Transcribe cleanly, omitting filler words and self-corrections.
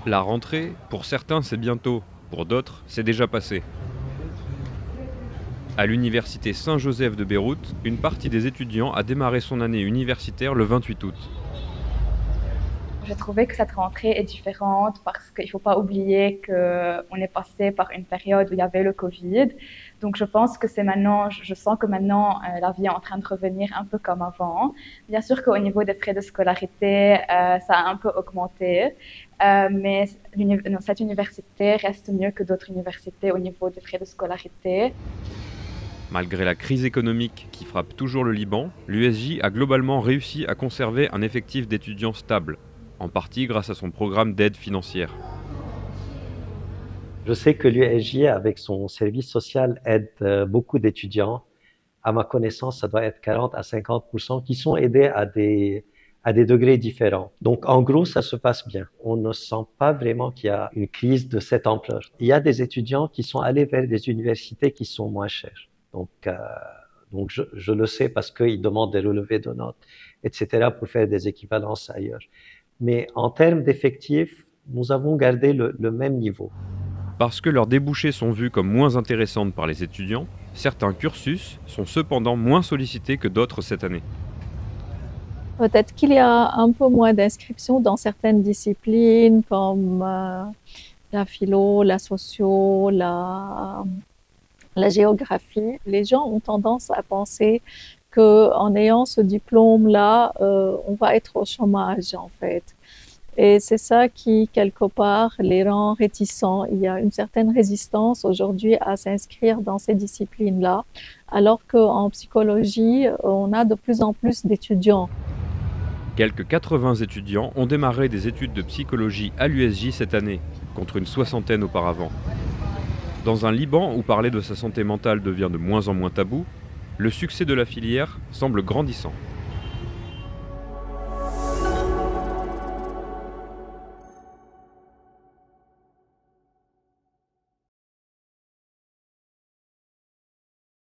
La rentrée, pour certains c'est bientôt, pour d'autres c'est déjà passé. À l'université Saint-Joseph de Beyrouth, une partie des étudiants a démarré son année universitaire le 28 août. J'ai trouvé que cette rentrée est différente parce qu'il ne faut pas oublier qu'on est passé par une période où il y avait le Covid. Donc je pense que c'est maintenant, je sens que maintenant la vie est en train de revenir un peu comme avant. Bien sûr qu'au niveau des frais de scolarité, ça a un peu augmenté, mais cette université reste mieux que d'autres universités au niveau des frais de scolarité. Malgré la crise économique qui frappe toujours le Liban, l'USJ a globalement réussi à conserver un effectif d'étudiants stable, en partie grâce à son programme d'aide financière. Je sais que l'USJ, avec son service social, aide beaucoup d'étudiants. À ma connaissance, ça doit être 40 à 50% qui sont aidés à des degrés différents. Donc, en gros, ça se passe bien. On ne sent pas vraiment qu'il y a une crise de cette ampleur. Il y a des étudiants qui sont allés vers des universités qui sont moins chères. Donc je le sais parce qu'ils demandent des relevés de notes, etc., pour faire des équivalences ailleurs. Mais en termes d'effectifs, nous avons gardé le même niveau. Parce que leurs débouchés sont vus comme moins intéressantes par les étudiants, certains cursus sont cependant moins sollicités que d'autres cette année. Peut-être qu'il y a un peu moins d'inscriptions dans certaines disciplines comme la philo, la socio, la géographie. Les gens ont tendance à penser qu'en ayant ce diplôme-là, on va être au chômage en fait. Et c'est ça qui, quelque part, les rend réticents. Il y a une certaine résistance aujourd'hui à s'inscrire dans ces disciplines-là, alors qu'en psychologie, on a de plus en plus d'étudiants. Quelques 80 étudiants ont démarré des études de psychologie à l'USJ cette année, contre une soixantaine auparavant. Dans un Liban où parler de sa santé mentale devient de moins en moins tabou, le succès de la filière semble grandissant.